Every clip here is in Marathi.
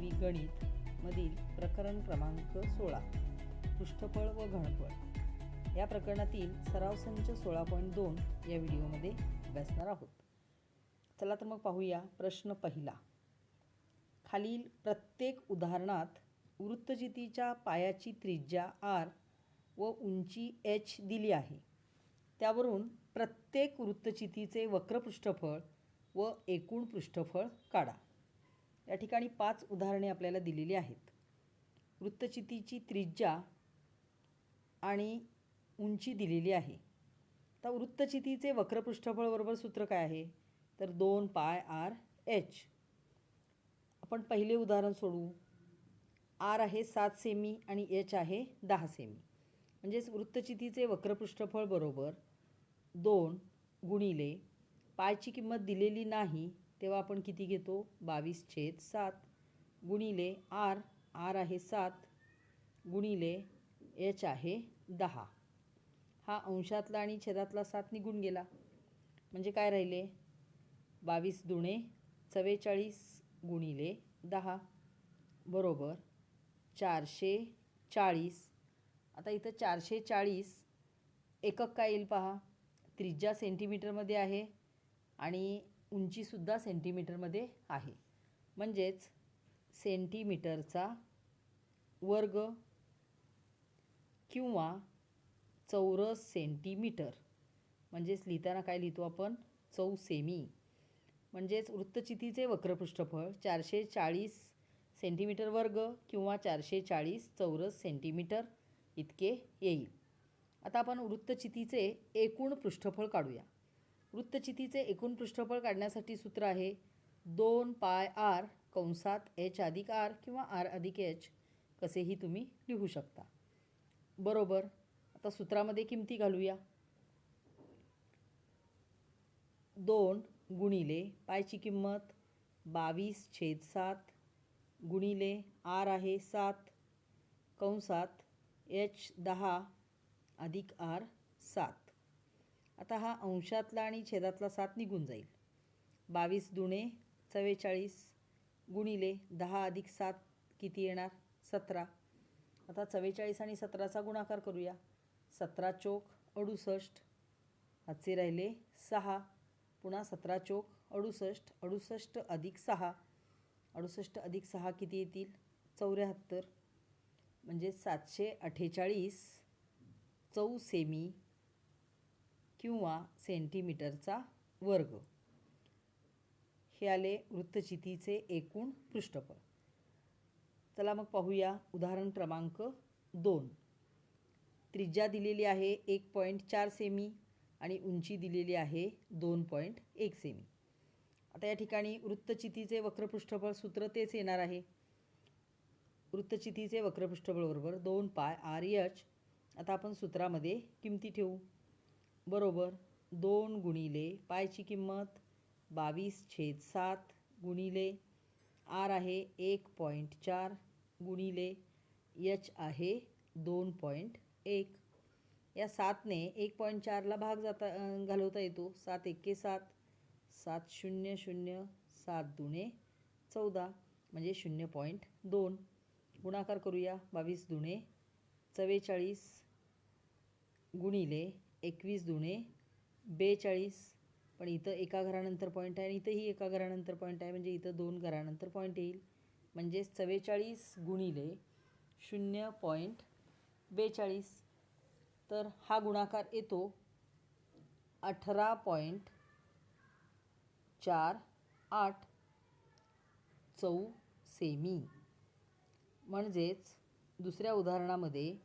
10वी गणित मधील प्रकरण क्रमांक 16 पृष्ठफळ व घनफळ या प्रकरणातील सराव संच 16.2 या व्हिडिओमध्ये अभ्यासणार आहोत. चला तर मग पाहूया. प्रश्न पहिला. खालील प्रत्येक उदाहरणात वृत्तचितीच्या पायाची त्रिज्या r व उंची h दिली आहे. त्यावरून प्रत्येक वृत्तचितीचे वक्र पृष्ठफळ व एकूण पृष्ठफळ काढा. या ठिकाणी 5 उदाहरणे आपल्याला दिलेली आहेत. वृत्तचितीची त्रिज्या आणि उंची दिलेली आहे. तर वृत्तचितीचे वक्र पृष्ठफळ बरोबर सूत्र काय आहे, तर 2πr/h. आपण पहिले उदाहरण सोडवू. r आहे 7 सेमी आणि h आहे 10 सेमी. म्हणजेच वृत्तचितीचे वक्र पृष्ठफळ बरोबर 2 गुणिले पायची किंमत दिलेली नाही तेव्हा आपण किती घेतो, 22/7 गुणिले r आहे 7 गुणिले h आहे 10. हा अंशातला आणि छेदातला 7 निघून गेला. म्हणजे काय राहिले, 22 दुणे 44 गुणिले 10 बरोबर 440. आता इथं 440 एकक काय येईल पहा. त्रिज्या सेंटीमीटरमध्ये आहे आणि उंचीसुद्धा सेंटीमीटरमध्ये आहे. म्हणजेच सेंटीमीटरचा वर्ग किंवा चौरस सेंटीमीटर. म्हणजेच लिहिताना काय लिहितो आपण, चौसेमी. म्हणजेच वृत्तचितीचे वक्रपृष्ठफळ 440 सेंटीमीटर वर्ग किंवा 440 चौरस सेंटीमीटर इतके येईल. आता आपण वृत्तचितीचे एकूण पृष्ठफळ काढूया. वृत्तचितीचे एकूण पृष्ठफळ काढण्यासाठी सूत्र आहे 2πr कंसात h अधिक r किंवा r अधिक h कसेही तुम्ही लिहू शकता. बरोबर. आता सूत्रामध्ये किमती घालूया. 2 गुणिले पायची किंमत 22/7 गुणिले r आहे 7 कंसात h 10 अधिक r 7. आता हा अंशातला आणि छेदातला 7 निघून जाईल. 22 दुणे 44 गुणिले 10 अधिक 7 किती येणार, 17. आता 44 आणि 17चा गुणाकार करूया. 17 चोक 68, हातचे राहिले 6. पुन्हा 17 चोक 68, 68 अधिक 6, 68 अधिक 6 किती येतील, 74. म्हणजे 748 चौसेमी किंवा सेंटीमीटरचा वर्ग हे आले वृत्तचितीचे एकूण पृष्ठफळ. चला मग पाहूया उदाहरण क्रमांक 2. त्रिज्या दिलेली आहे 1.4 सेमी आणि उंची दिलेली आहे 2.1 सेमी. आता या ठिकाणी वृत्तचितीचे वक्रपृष्ठफळ सूत्र तेच येणार आहे. वृत्तचितीचे वक्रपृष्ठफळ बरोबर 2πr/h. आता आपण सूत्रामध्ये किमती ठेवू. बरोबर 2 गुणिले पायची किंमत 22/7 गुणिले r आहे 1.4 गुणिले h आहे 2.1. या 7ने 1.4ला भाग घालवता येतो. 7 एके 7, 7 0 0, 7 दुणे 14 म्हणजे 0.2. गुणाकार करूया. 22 दुणे 44 गुणिले 21 दुणे 42. पण इथं एका घरानंतर पॉईंट आहे आणि इथंही एका घरानंतर पॉईंट आहे. म्हणजे इथं 2 घरानंतर पॉईंट येईल. म्हणजेच 44 गुणिले 0.42. तर हा गुणाकार येतो 18.48 चौसेमी. म्हणजेच दुसऱ्या उदाहरणामध्ये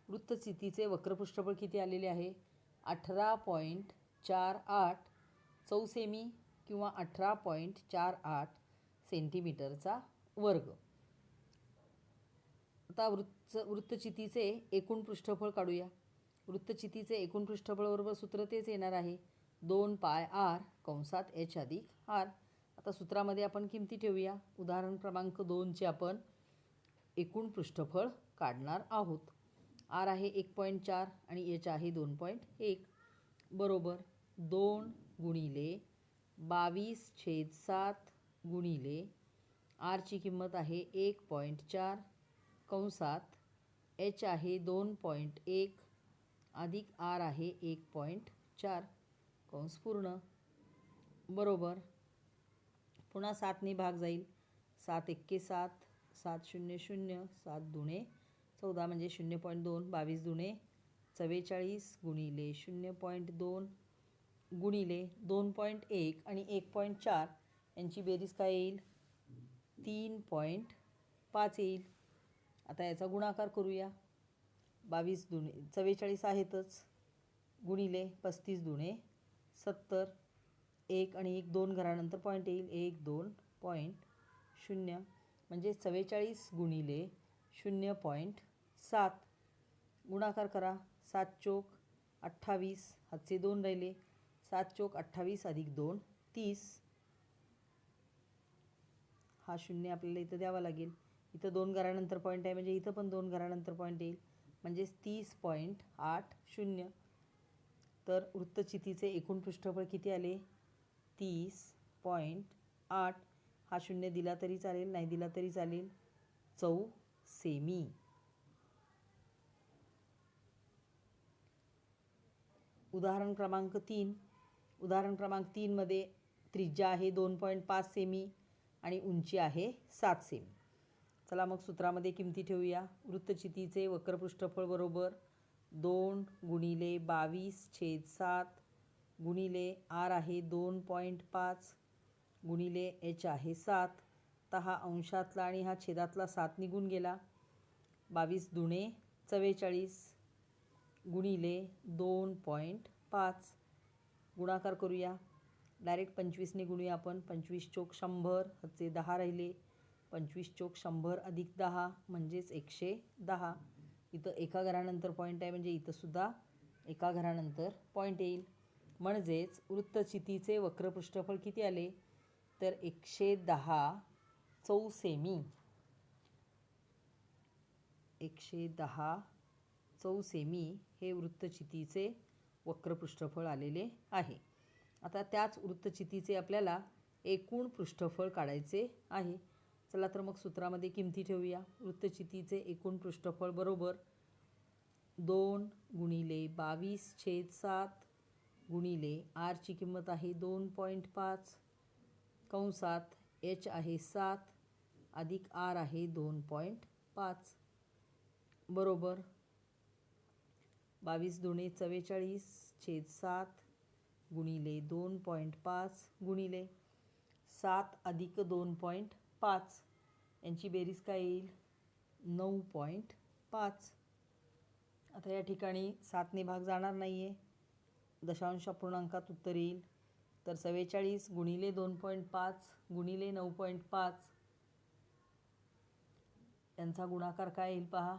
वृत्तचितीचे वक्रपृष्ठफळ किती आलेले आहे, 18.48 चौसेमी किंवा 18.48 सेंटीमीटरचा वर्ग. आता वृत्तचितीचे एकूण पृष्ठफळ काढूया. वृत्तचितीचे एकूण पृष्ठफळ बरोबर सूत्र तेच येणार आहे 2πr कंसात h अधिक r. आता सूत्रामध्ये आपण किमती ठेवूया. उदाहरण क्रमांक 2चे आपण एकूण पृष्ठफळ काढणार आहोत. r आहे 1.4 आणि h आहे 2.1. बरोबर 2 गुणिले 22/7 गुणिले आरची किंमत आहे 1.4 कंसात एच आहे 2.1 अधिक आर आहे 1.4 कंस पूर्ण बरोबर. पुन्हा 7ने भाग जाईल. 7 एक्के 7, 7 शून्य शून्य, 7 दुणे 14 म्हणजे 0.2, 22 दुणे 44 गुणिले 0.2 गुणिले 2.1 आणि 1.4 यांची बेरीज काय येईल? 3.5 येईल. आता याचा गुणाकार करूया. 22 दुणे 44 आहेतच गुणिले 35 दुणे 70, 1 आणि 1 2 घरानंतर पॉईंट येईल. 1 2.0 म्हणजे 44 गुणिले 0.7 गुणाकार करा. 7 चोक 28, हातचे 2 राहिले. 7 चोक 28 अधिक 2 30. हा शून्य आपल्याला इथं द्यावा लागेल. इथं 2 घरानंतर पॉईंट आहे म्हणजे इथं पण 2 घरानंतर पॉईंट येईल म्हणजेच 30.80. तर वृत्तचितीचे एकूण पृष्ठफळ किती आले? 30.8. हा शून्य दिला तरी चालेल, नाही दिला तरी चालेल. 4 सेमी. उदाहरण क्रमांक 3. उदाहरण क्रमांक 3 मध्ये त्रिज्या आहे 2.5 सेमी आणि उंची आहे 7 सेमी. चला मग सूत्रामध्ये किमती ठेवूया. वृत्तचितीचे वक्रपृष्ठफळ बरोबर 2 गुणिले 22/7 गुणिले आर आहे 2.5 गुणिले एच आहे 7. तर हा अंशातला आणि हा छेदातला 7 निघून गेला. 22 दुणे 44 गुणिले 2.5 गुणाकार करूया. डायरेक्ट 25ने गुणूया आपण. 25 चोक 100, हातचे 10 राहिले. 25 चोक 100 अधिक 10 म्हणजेच 110. इथं एका घरानंतर पॉईंट आहे म्हणजे इथंसुद्धा एका घरानंतर पॉईंट येईल. म्हणजेच वृत्तचितीचे वक्रपृष्ठफळ किती आले? तर 110 चौसेमी. 110 चौसेमी हे वृत्तचितीचे वक्रपृष्ठफळ आलेले आहे. आता त्याच वृत्तचितीचे आपल्याला एकूण पृष्ठफळ काढायचे आहे. चला तर मग सूत्रामध्ये किमती ठेवूया. वृत्तचितीचे एकूण पृष्ठफळ बरोबर 2 गुणिले 22/7 गुणिले आरची किंमत आहे 2.5 कंसात एच आहे 7 अधिक आर आहे 2.5 बरोबर. 22 दुणे 44/7 गुणिले 2.5 गुणिले 7 अधिक 2.5 यांची बेरीज काय येईल? 9.5. आता या ठिकाणी 7ने भाग जाणार नाही आहे. दशांश अपूर्णांकात उत्तर येईल. तर 44 गुणिले 2.5 गुणिले 9.5 यांचा गुणाकार काय येईल पहा.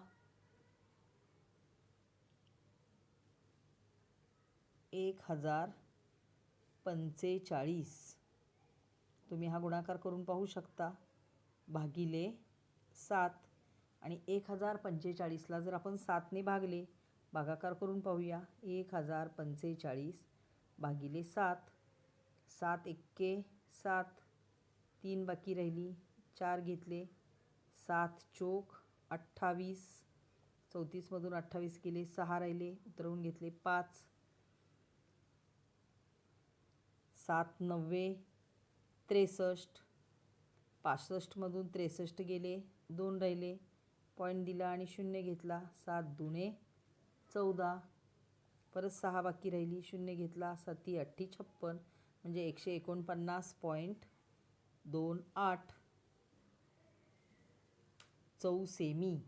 1045. तुम्ही हा गुणाकार करून पाहू शकता. भागिले 7 आणि 1045ला जर आपण 7ने भागले, भागाकार करून पाहूया. 1045 भागिले 7. 7 एक्के 7, 3 बाकी राहिली, 4 घेतले. 7 चोक 28, 34मधून 28 गेले, 6 राहिले, उतरवून घेतले 5. 7 9 63, 65मधून 63 गेले, 2 राहिले, पॉईंट दिला आणि 0 घेतला. 7 दुणे 14, परत 6 बाकी राहिली, 0 घेतला. 7 8 56 म्हणजे 149.28 चौसेमी.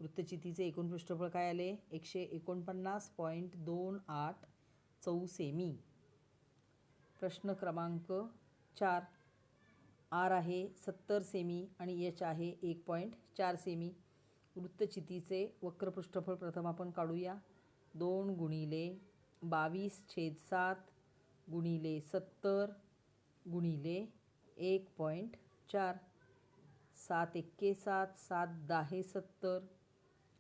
वृत्तचितीचे एकूण पृष्ठफळ काय आले? 149.28 चौसेमी. प्रश्न क्रमांक 4. आर आहे 70 सेमी आणि एच आहे 1.4 सेमी. वृत्तचितीचे वक्रपृष्ठफळ प्रथम आपण काढूया. 2 गुणिले 22/7 गुणिले 70 गुणिले 1.4. 7 एक्के 7, 7 10 70,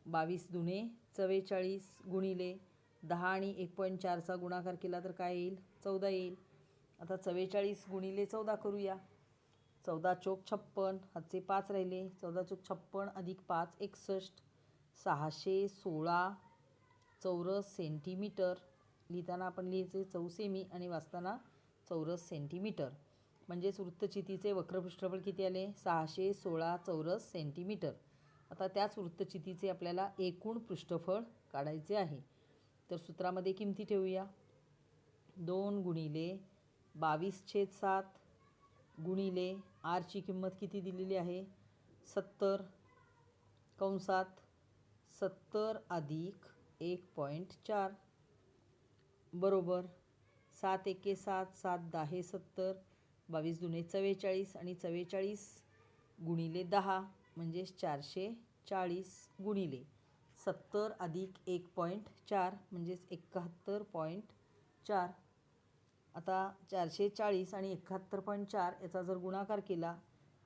22 दुणे 44 गुणिले 10 आणि 1.4चा गुणाकार केला तर काय येईल? 14 येईल. आता 44 गुणिले 14 करूया. 14 चोक 56, हातचे 5 राहिले. 14 चोक 56 अधिक 5 61, 616 चौरस सेंटीमीटर. लिहिताना आपण लिहायचे चौसेमी आणि वाचताना चौरस सेंटीमीटर. म्हणजेच वृत्तचितीचे वक्रपृष्ठफळ किती आले? 616 चौरस सेंटीमीटर. आता त्याच वृत्तचितीचे आपल्याला एकूण पृष्ठफळ काढायचे आहे. तर सूत्रामध्ये किमती ठेवूया. 2 गुणिले 22/7 गुणिले आरची किंमत किती दिलेली आहे? 70 कंसात 70 अधिक 1.4 बरोबर 7 एके 7, 7 10 70, 22 दुणे 44 आणि 44 गुणिले 10 म्हणजेच 440 गुणिले 70 अधिक 1.4 म्हणजेच 71.4. आता 440 आणि 71.4 याचा जर गुणाकार केला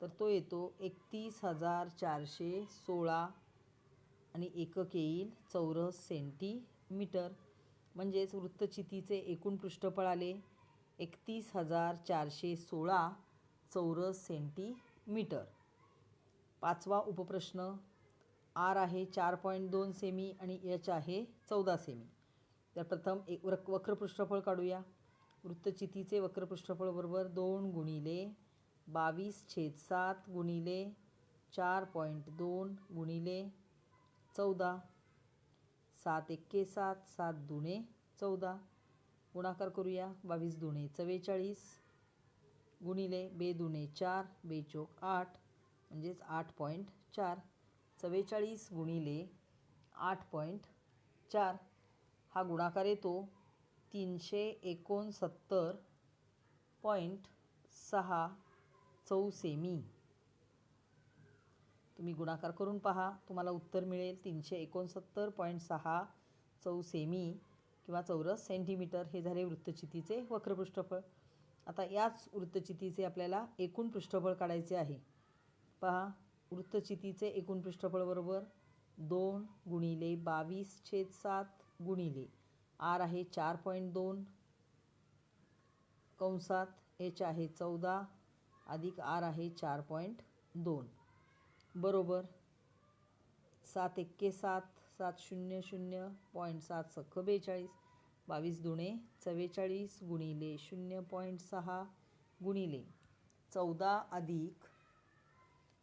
तर तो येतो 31,416 आणि एकक येईल चौरस सेंटीमीटर. म्हणजेच वृत्तचितीचे एकूण पृष्ठफळ आले 31,416 चौरस सेंटीमीटर. 5वा उपप्रश्न. आर आहे 4.2 सेमी आणि एच आहे 14 सेमी. तर प्रथम एक वक्रपृष्ठफळ काढूया. वृत्तचितीचे वक्रपृष्ठफळ बरोबर 2 गुणिले 22/7 गुणिले 4.2 गुणिले 14, 7 एके 7, 7 दुणे 14. गुणाकार करूया. 22 दुणे 44 गुणिले 2 दुणे 4, 2 चोक 8 म्हणजेच 8.4. 44 गुणिले 8.4 हा गुणाकार येतो 369.6 चौसेमी. तुम्ही गुणाकार करून पहा, तुम्हाला उत्तर मिळेल 369.6 चौसेमी किंवा चौरस सेंटीमीटर. हे झाले वृत्तचितीचे वक्रपृष्ठफळ. आता याच वृत्तचितीचे आपल्याला एकूण पृष्ठफळ काढायचे आहे. पहा, वृत्तचितीचे एकूण पृष्ठफळ बरोबर 2 गुणिले 22/7 गुणिले आर आहे 4.2 कंसात एच आहे 14 अधिक आर आहे 4.2 बरोबर 7 एके 7, 7 0 0.7 सख 42, 22 दुणे 44 गुणिले 0.6 गुणिले 14 अधिक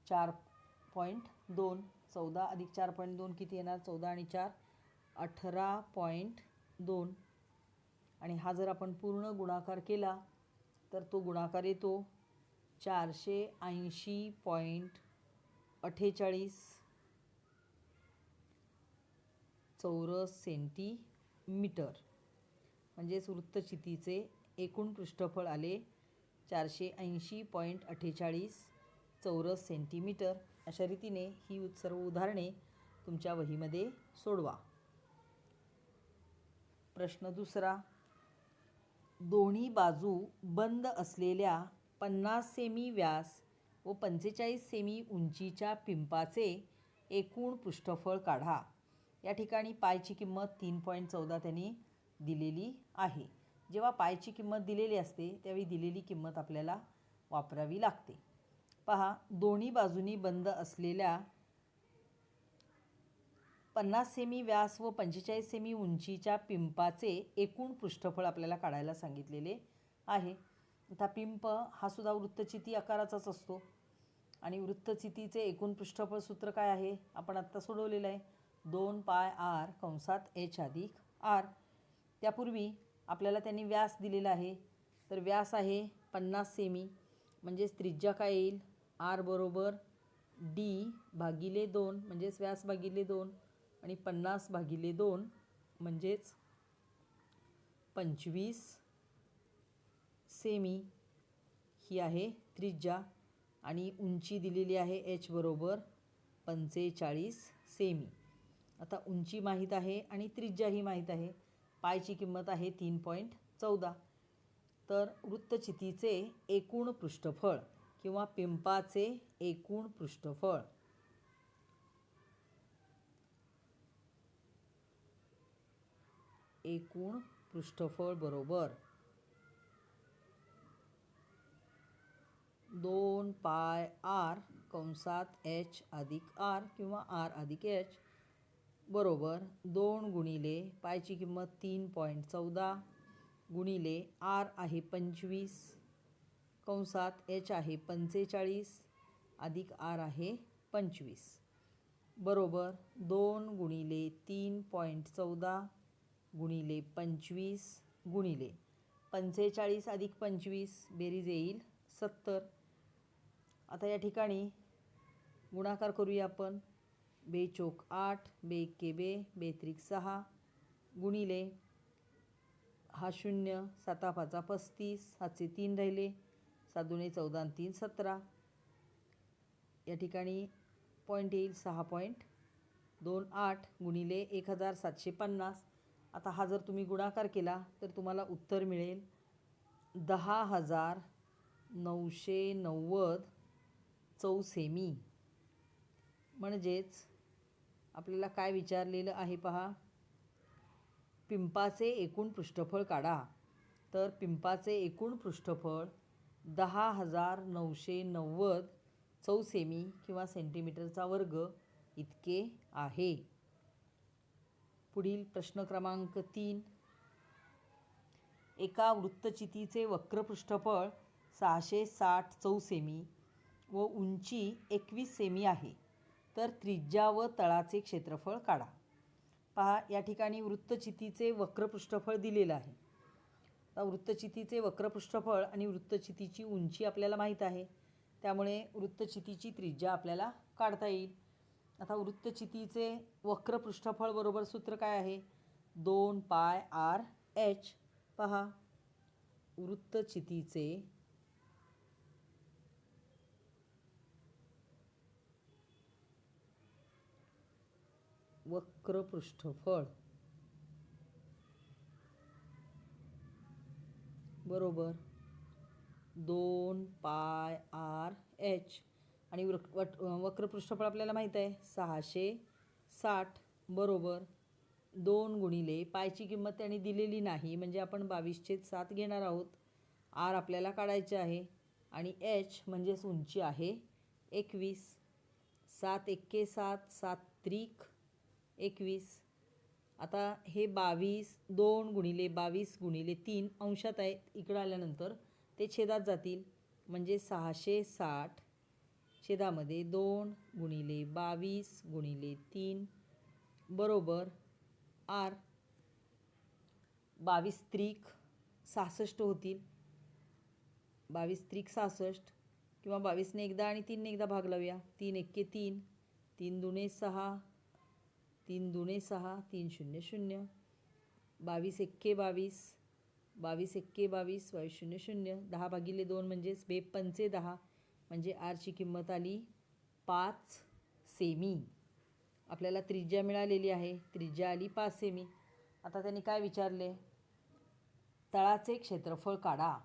4.2. 14 अधिक 4.2 किती येणार? 14 आणि 4 18.2. आणि हा जर आपण पूर्ण गुणाकार केला तर तो गुणाकार येतो 480.48 चौरस सेंटीमीटर. म्हणजेच वृत्तचितीचे एकूण पृष्ठफळ आले 480.48 चौरस सेंटीमीटर. अशा रीतीने ही सर्व उदाहरणे तुमच्या वहीमध्ये सोडवा. प्रश्न दुसरा. दोन्ही बाजू बंद असलेल्या 50 सेमी व्यास व 45 सेमी उंचीच्या पिंपाचे एकूण पृष्ठफळ काढा. या ठिकाणी पायची किंमत 3.14 त्यांनी दिलेली आहे. जेव्हा पायची किंमत दिलेली असते त्यावेळी दिलेली किंमत आपल्याला वापरावी लागते. पहा, दोन्ही बाजूनी बंद असलेल्या 50 सेमी व्यास व 45 सेमी उंचीच्या पिंपाचे एकूण पृष्ठफळ आपल्याला काढायला सांगितलेले आहे. आता पिंप हा सुद्धा वृत्तचिती आकाराचाच असतो आणि वृत्तचितीचे एकूण पृष्ठफळ सूत्र काय आहे? आपण आत्ता सोडवलेलं आहे. 2 पाय आर कंसात एच अधिक आर. त्यापूर्वी आपल्याला त्यांनी व्यास दिलेला आहे. तर व्यास आहे 50 सेमी म्हणजेच त्रिज्या काय येईल? आर बरोबर डी भागिले 2 म्हणजेच व्यास भागिले 2 आणि 50 भागिले 2 म्हणजेच 25 सेमी ही आहे त्रिज्या आणि उंची दिलेली आहे एच बरोबर 45 सेमी. आता उंची माहीत आहे आणि त्रिज्याही माहीत आहे. पायची किंमत आहे 3.14. तर वृत्तचितीचे एकूण पृष्ठफळ किंवा पिंपाचे एकूण पृष्ठफळ 2 पाय आर कंसात एच अधिक आर किंवा आर अधिक एच बरोबर 2 गुणिले पायची किंमत 3.14 गुणिले आर आहे 25 कंसात एच आहे 45 अधिक आर आहे 25 बरोबर 2 गुणिले 3.14 गुणिले 25 गुणिले 45 अधिक 25 बेरीज येईल 70. आता या ठिकाणी गुणाकार करूया आपण. 2 चोक 8, 2 एक्के 2, 2 त्रिक 6 गुणिले हा 0, 7 पाचा 35, हातचे 3 राहिले, 7 दुणे 14 आणि 3 17. या ठिकाणी पॉईंट येईल 6.28 गुणिले 1750. आता हा जर तुम्ही गुणाकार केला तर तुम्हाला उत्तर मिळेल 10,990 चौसेमी. म्हणजेच आपल्याला काय विचारलेलं आहे पहा, पिंपाचे एकूण पृष्ठफळ काढा. तर पिंपाचे एकूण पृष्ठफळ 10,990 चौसेमी किंवा सेंटीमीटरचा वर्ग इतके आहे. पुढील प्रश्न क्रमांक 3. एका वृत्तचितीचे वक्र पृष्ठफळ 660 चौसेमी व उंची 21 सेमी आहे. तर त्रिज्या व तळाचे क्षेत्रफळ काढा. पहा, या ठिकाणी वृत्तचितीचे वक्र पृष्ठफळ दिलेलं आहे. आता वृत्तचितीचे वक्र पृष्ठफळ आणि वृत्तचितीची उंची आपल्याला माहीत आहे, त्यामुळे वृत्तचितीची त्रिज्या आपल्याला काढता येईल. आता वृत्तचितीचे वक्र पृष्ठफळ बरोबर सूत्र काय आहे, 2 पाय आर एच. पहा, वृत्तचितीचे वक्र पृष्ठफळ बरोबर 2 पाय आर एच आणि वक्र पृष्ठफळ आपल्याला माहीत आहे 660 बरोबर 2 गुणिले पायची किंमत त्यांनी दिलेली नाही, म्हणजे आपण 22/7 घेणार आहोत. आर आपल्याला काढायचे आहे आणि एच म्हणजेच उंची आहे 21. 7 एक्के 7, 7 त्रिक 21. आता हे 22 2 गुणिले 22 गुणिले 3 अंशात आहेत, इकडं आल्यानंतर ते छेदात जातील, म्हणजे 660 छेदामध्ये 2 गुणिले 22 गुणिले 3 बरोबर आर. 22 त्रिक 66 होतील, 22 त्रिक 66 किंवा 22ने एकदा आणि 3ने एकदा भाग लावूया. 3 एक्के 3, 3 दुणे 6, 3 दुणे 6, 3 0 0, 22 एक्के 22, 22 एक्के 22, 22 0 0, 10 भागिले 2 म्हणजेच 2 पंचे 10, म्हणजे आरची किंमत आली 5 सेमी. आपल्याला त्रिज्या मिळालेली आहे, त्रिज्या आली 5 सेमी. आता त्यांनी काय विचारले, तळाचे क्षेत्रफळ काढा.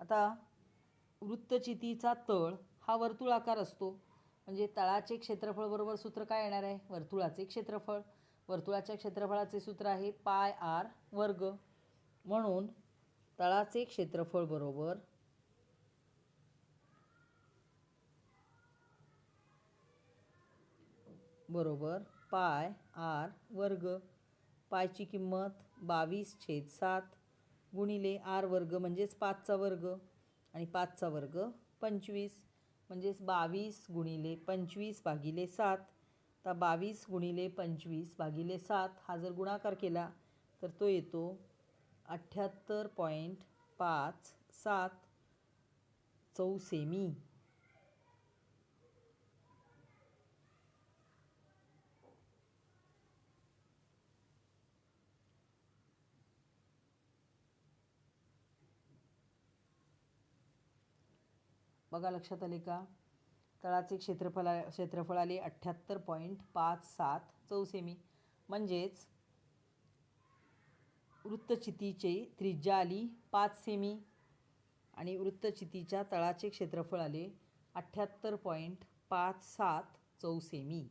आता वृत्तचितीचा तळ हा वर्तुळाकार असतो, म्हणजे तळाचे क्षेत्रफळ बरोबर सूत्र काय येणार आहे, वर्तुळाचे क्षेत्रफळ. वर्तुळाच्या क्षेत्रफळाचे सूत्र आहे पाय आर वर्ग. म्हणून तळाचे क्षेत्रफळ बरोबर पाय आर वर्ग. पायची किंमत 22/7 गुणिले आर वर्ग म्हणजेच 5चा वर्ग आणि 5चा वर्ग 25, म्हणजेच 22 गुणिले 25 भागिले 7. आता 22 गुणिले 25 भागिले 7 हा जर गुणाकार केला तर तो येतो 78.57 चौसेमी. बघा, लक्षात आले का, तळाचे क्षेत्रफळ आले 78.57 चौसेमी. म्हणजेच वृत्तचितीची त्रिज्या आली 5 सेमी आणि वृत्तचितीच्या तळाचे क्षेत्रफळ आले 78.57 चौसेमी.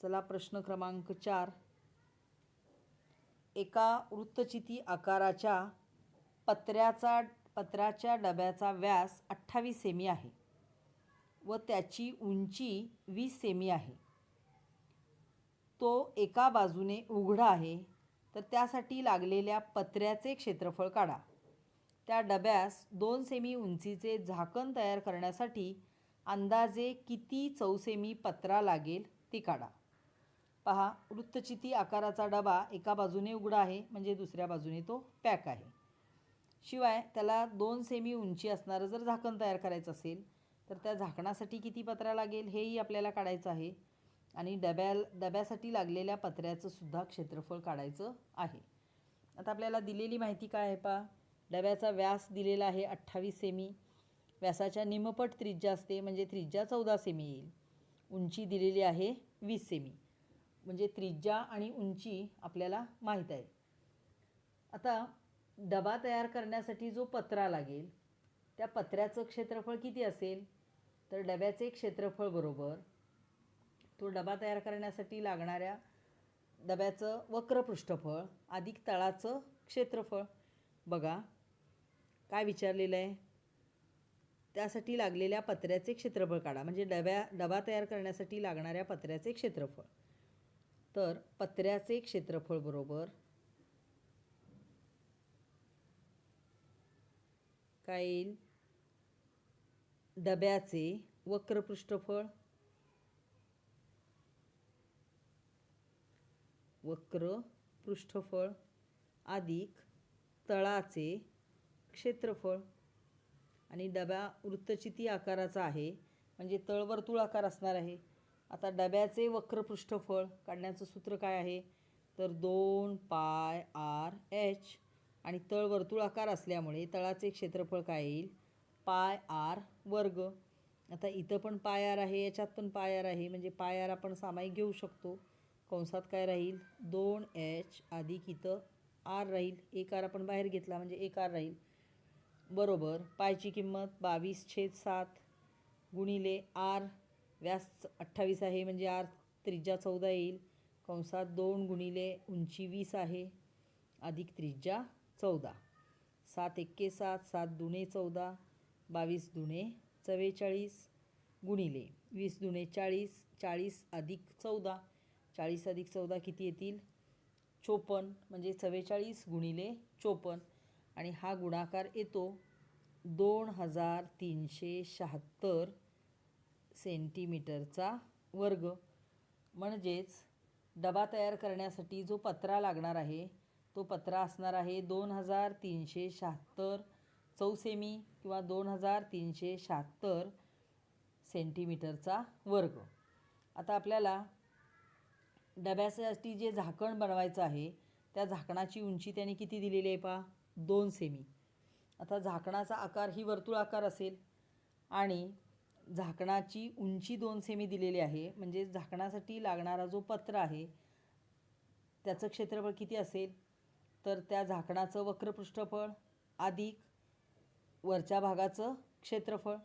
चला प्रश्न क्रमांक 4. एका वृत्तचिती आकाराच्या पत्र्याचा पत्राच्या डब्याचा व्यास 28 सेमी आहे व त्याची उंची 20 सेमी आहे. तो एका बाजूने उघडा आहे, तर त्यासाठी लागलेल्या पत्र्याचे क्षेत्रफळ काढा. त्या डब्यास 2 सेमी उंचीचे झाकण तयार करण्यासाठी अंदाजे किती चौसेमी पत्रा लागेल ते काढा. पहा, वृत्तचिती आकाराचा डबा एका बाजूने उघडा आहे, म्हणजे दुसऱ्या बाजूने तो पॅक आहे. शिवाय त्याला 2 सेमी उंची असणारं जर झाकण तयार करायचं असेल तर त्या झाकणासाठी किती पत्रा लागेल हेही आपल्याला काढायचं आहे. आणि डब्यासाठी लागलेल्या पत्र्याचं सुद्धा क्षेत्रफळ काढायचं आहे. आता आपल्याला दिलेली माहिती काय आहे पहा. डब्याचा व्यास दिलेला आहे 28 सेमी. व्यासाच्या निमपट त्रिज्या असते, म्हणजे त्रिज्या 14 सेमी येईल. उंची दिलेली आहे 20 सेमी, म्हणजे त्रिज्या आणि उंची आपल्याला माहीत आहे. आता डबा तयार करण्यासाठी जो पत्रा लागेल त्या पत्र्याचं क्षेत्रफळ किती असेल, तर डब्याचे क्षेत्रफळ बरोबर तो डबा तयार करण्यासाठी लागणाऱ्या डब्याचं वक्र पृष्ठफळ अधिक तळाचं क्षेत्रफळ. बघा काय विचारलेलं आहे, त्यासाठी लागलेल्या पत्र्याचे क्षेत्रफळ काढा, म्हणजे डबा तयार करण्यासाठी लागणाऱ्या पत्र्याचे क्षेत्रफळ. तर पत्र्याचे क्षेत्रफळ बरोबर काय येईल, डब्याचे वक्र पृष्ठफळ अधिक तळाचे क्षेत्रफळ. आणि डबा वृत्तचिती आकाराचा आहे, म्हणजे तळ वर्तुळाकार असणार आहे. आता डब्याचे वक्र पृष्ठफळ काढण्याचं सूत्र काय आहे, तर 2πr/h. आणि तळ वर्तुळाकार असल्यामुळे तळाचे क्षेत्रफळ काय येईल, πr². आता इथं पण πr आहे, याच्यात पण πr आहे, म्हणजे πr आपण सामायिक घेऊ शकतो. कंसात काय राहील, 2h अधिक इथं r राहील. एक r आपण बाहेर घेतला म्हणजे एक r राहील. बरोबर पायची किंमत 22/7 गुणिले r. व्यास 28 आहे, म्हणजे r त्रिज्या 14 येईल. कंसात 2 गुणिले उंची 20 आहे अधिक त्रिज्या 14. 7 एक्के 7, 7 दुणे 14, 22 दुणे 44 गुणिले 20 दुणे 40, 40 अधिक 14, 40 अधिक 14 किती येतील, 54, म्हणजे 44 गुणिले 54. आणि हा गुणाकार येतो 2376 सेंटीमीटरचा वर्ग. म्हणजेच डबा तयार करण्यासाठी जो पत्रा लागणार आहे तो पत्रा असणार आहे 2376 चौसेमी किंवा 2376 सेंटीमीटरचा वर्ग. आता आपल्याला डब्यासाठी जे झाकण बनवायचं आहे त्या झाकणाची उंची त्याने किती दिलेली आहे पहा, 2 सेमी. आता झाकणाचा आकार ही वर्तुळाकार असेल आणि झाकणाची उंची 2 सेमी दिलेली आहे, म्हणजे झाकणासाठी लागणारा जो पत्र आहे त्याचं क्षेत्रफळ किती असेल, तर त्या झाकणाचं वक्र पृष्ठफळ अधिक वरच्या भागाचं क्षेत्रफळ.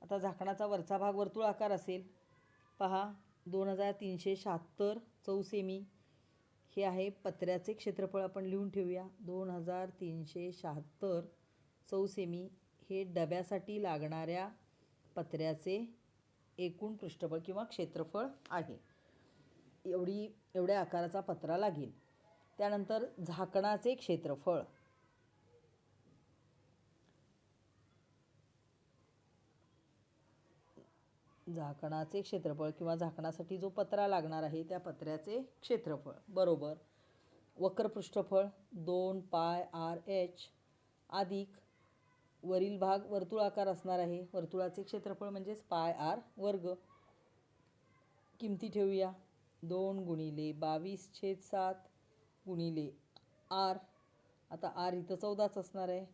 आता झाकणाचा वरचा भाग वर्तुळाकार असेल, पहा 2376 चौसेमी हे आहे पत्र्याचे क्षेत्रफळ. आपण लिहून ठेवूया, 2376 चौसेमी हे डब्यासाठी लागणाऱ्या पत्र्याचे एकूण पृष्ठफळ किंवा क्षेत्रफळ आहे. एवढ्या आकाराचा पत्रा लागेल. त्यानंतर झाकणाचे क्षेत्रफळ. झाकणाचे क्षेत्रफळ किंवा झाकणासाठी जो पत्रा लागणार आहे त्या पत्र्याचे क्षेत्रफळ बरोबर वक्र पृष्ठफळ 2πr/h अधिक वरील भाग वर्तुळाकार असणार आहे, वर्तुळाचे क्षेत्रफळ म्हणजेच πr². किमती ठेवूया, 2 गुणिले 22/7 गुणिले r. आता r इथं 14च असणार आहे,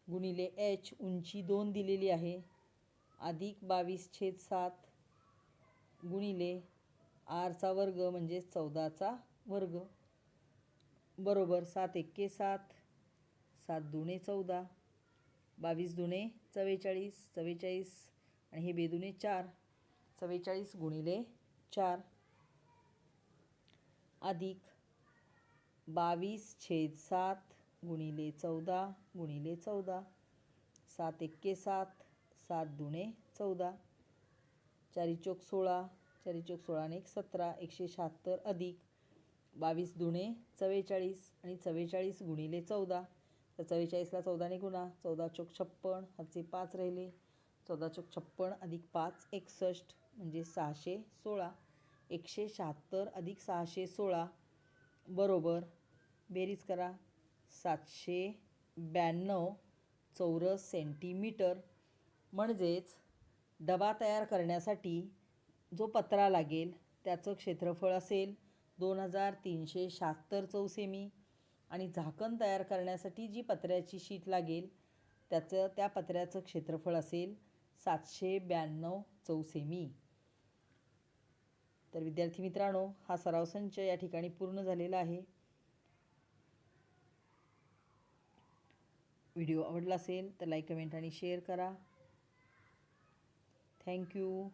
गुणिले h उंची 2 दिलेली आहे अधिक 22/7 गुणिले rचा वर्ग म्हणजे 14चा वर्ग बरोबर 7 एक्के 7, 7 दुणे 14, 22 दुणे 44, 44 आणि हे बेदुणे 4, 44 गुणिले 4 अधिक 22/7 गुणिले 14 गुणिले 14 सात एक्के 7, 7 दुणे 14, 4 चोक 16, 4 चोक 16 ने 17, 176 अधिक 22 दुणे 44 आणि 44 गुणिले 14, तर 44ला 14ने गुणा, 14 चोक 56, हातचे 5 राहिले, 14 चोक 56 अधिक 5 61 म्हणजे 616, 176 अधिक 616 बरोबर बेरीज करा 792 चौरस सेंटीमीटर. म्हणजेच डबा तयार करण्यासाठी जो पत्रा लागेल त्याचं क्षेत्रफळ असेल 2376 चौसेमी आणि झाकण तयार करण्यासाठी जी पत्र्याची शीट लागेल त्या पत्र्याचं क्षेत्रफळ असेल 792 चौसेमी. तर विद्यार्थी मित्रांनो, हा सराव संच या ठिकाणी पूर्ण झालेला आहे. व्हिडिओ आवडला असेल तर लाईक, कमेंट आणि शेअर करा. थँक्यू.